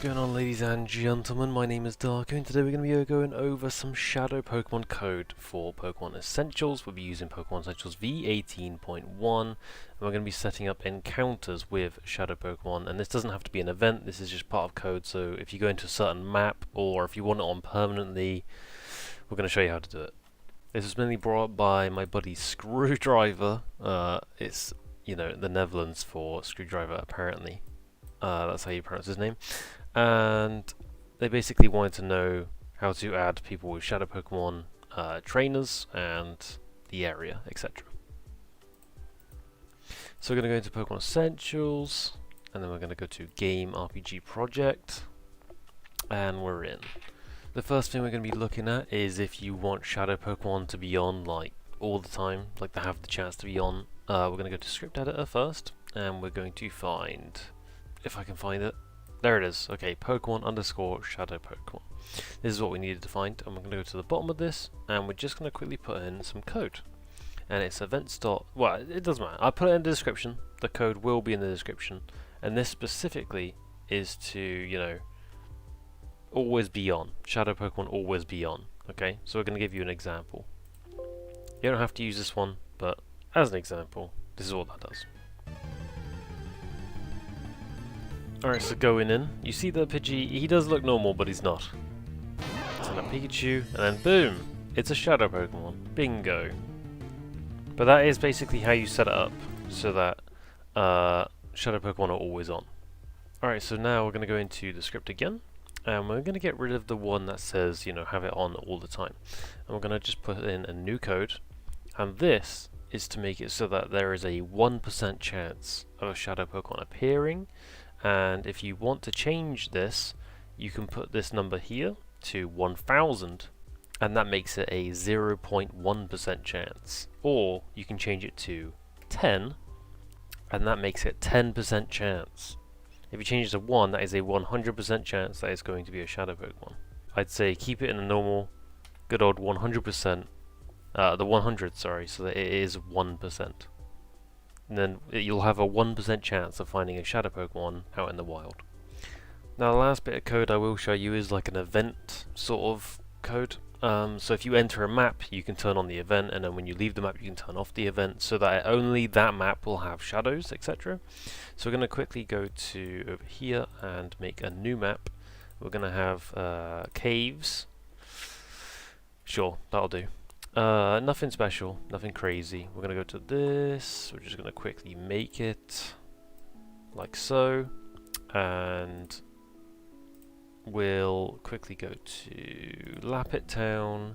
going on, ladies and gentlemen? My name is Darku, and today we're going to be going over some Shadow Pokemon code for Pokemon Essentials. We'll be using Pokemon Essentials V18.1, and we're going to be setting up encounters with Shadow Pokemon. And this doesn't have to be an event, this is just part of code, so if you go into a certain map, or if you want it on permanently, we're going to show you how to do it. This was mainly brought up by my buddy Screwdriver. It's, you know, the Netherlands for Screwdriver, apparently. That's how you pronounce his name. And they basically wanted to know how to add people with Shadow Pokemon trainers and the area, etc. So we're going to go into Pokemon Essentials, and then we're going to go to Game RPG Project, and we're in. The first thing we're going to be looking at is if you want Shadow Pokemon to be on like all the time, like to have the chance to be on. We're going to go to Script Editor first, and we're going to find, if I can find it, there it is. Okay, Pokemon underscore Shadow Pokemon. This is what we needed to find, and we're going to go to the bottom of this, and we're just going to quickly put in some code. And it's events. Well, it doesn't matter. I put it in the description. The code will be in the description, and this specifically is to, you know, always be on. Shadow Pokemon always be on. Okay, so we're going to give you an example. You don't have to use this one, but as an example, this is what that does. Alright, so going in, you see the Pidgey, he does look normal, but he's not. Send a Pikachu, and then boom! It's a Shadow Pokemon. Bingo! But that is basically how you set it up, so that Shadow Pokemon are always on. Alright, so now we're going to go into the script again, and we're going to get rid of the one that says, you know, have it on all the time. And we're going to just put in a new code, and this is to make it so that there is a 1% chance of a Shadow Pokemon appearing. And if you want to change this, you can put this number here to 1000, and that makes it a 0.1% chance. Or you can change it to 10, and that makes it 10% chance. If you change it to 1, that is a 100% chance that it's going to be a Shadow Pokemon. I'd say keep it in a normal, good old 100%, the 100, sorry, so that it is 1%. And then you'll have a 1% chance of finding a Shadow Pokemon out in the wild. Now the last bit of code I will show you is like an event sort of code. So if you enter a map, you can turn on the event, and then when you leave the map you can turn off the event, so that only that map will have shadows, etc. So we're going to quickly go to over here and make a new map. We're going to have caves. Sure, that'll do. Nothing special, nothing crazy. We're going to go to this, we're just going to quickly make it like so, and we'll quickly go to Lappet Town.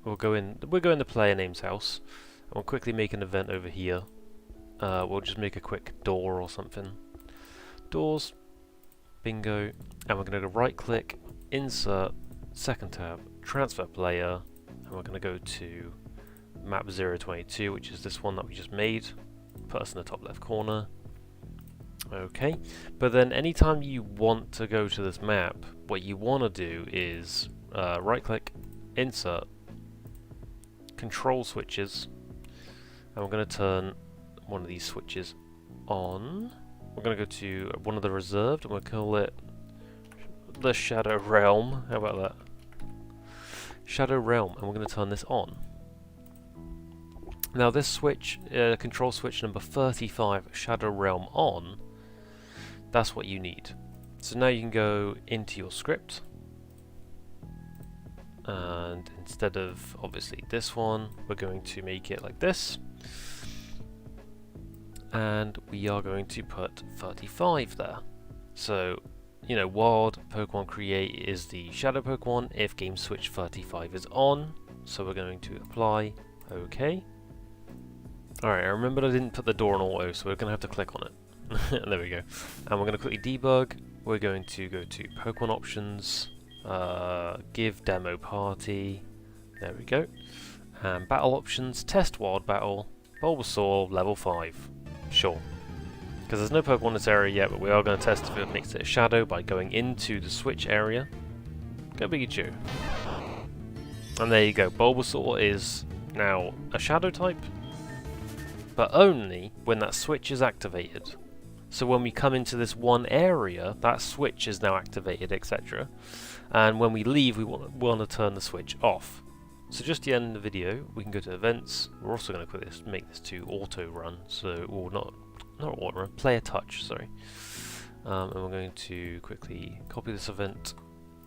We'll go in the player name's house, and we'll quickly make an event over here. We'll just make a quick door or something. Doors, bingo, and we're going to go right click, insert, second tab, transfer player. And we're going to go to map 022, which is this one that we just made. Put us in the top left corner. Okay, but then anytime you want to go to this map, what you want to do is right click, insert, control switches, and we're going to turn one of these switches on. We're going to go to one of the reserved, and we'll call it the Shadow Realm. How about that? Shadow Realm, and we're going to turn this on. Now this switch, control switch number 35, Shadow Realm on, that's what you need. So now you can go into your script, and instead of obviously this one, we're going to make it like this, and we are going to put 35 there. So, you know, Wild Pokemon Create is the Shadow Pokemon if game switch 35 is on. So we're going to apply, OK. Alright, I remembered I didn't put the door on auto, so we're going to have to click on it. There we go. And we're going to quickly debug. We're going to go to Pokemon Options, Give Demo Party. There we go. And Battle Options, Test Wild Battle, Bulbasaur, level 5. Sure. Because there's no Pokemon in this area yet, but we are going to test if it makes it a shadow by going into the switch area. Go Pikachu. And there you go, Bulbasaur is now a shadow type, but only when that switch is activated. So when we come into this one area, that switch is now activated, etc. And when we leave, we want to turn the switch off. So just to end the video, we can go to events. We're also going to make this to auto run, so or not auto run, player touch. Sorry. And we're going to quickly copy this event,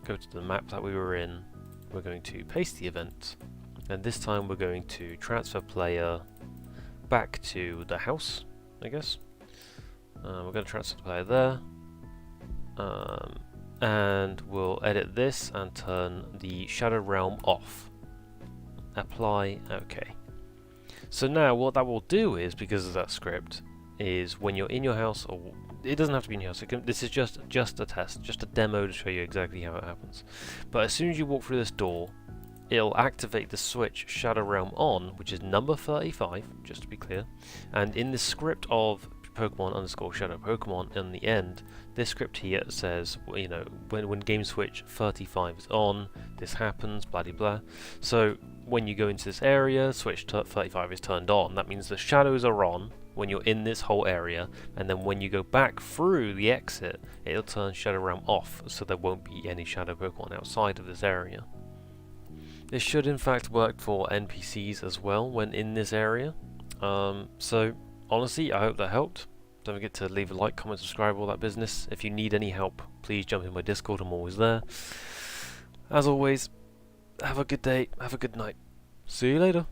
go to the map that we were in. We're going to paste the event, and this time we're going to transfer player back to the house, I guess. We're going to transfer the player there, and we'll edit this and turn the Shadow Realm off. Apply, okay. So now what that will do is, because of that script, is when you're in your house, or it doesn't have to be in your house, this is just a test, just a demo to show you exactly how it happens. But as soon as you walk through this door, it'll activate the switch Shadow Realm on, which is number 35, just to be clear. And in the script of Pokemon_Shadow Pokemon in the end, this script here says, you know, when game switch 35 is on, this happens, blah blah. So when you go into this area, switch 35 is turned on. That means the shadows are on when you're in this whole area, and then when you go back through the exit, it'll turn Shadow Realm off, so there won't be any Shadow Pokemon outside of this area. This should in fact work for NPCs as well when in this area. So honestly, I hope that helped. Don't forget to leave a like, comment, subscribe, all that business. If you need any help, please jump in my Discord, I'm always there. As always, have a good day, have a good night. See you later.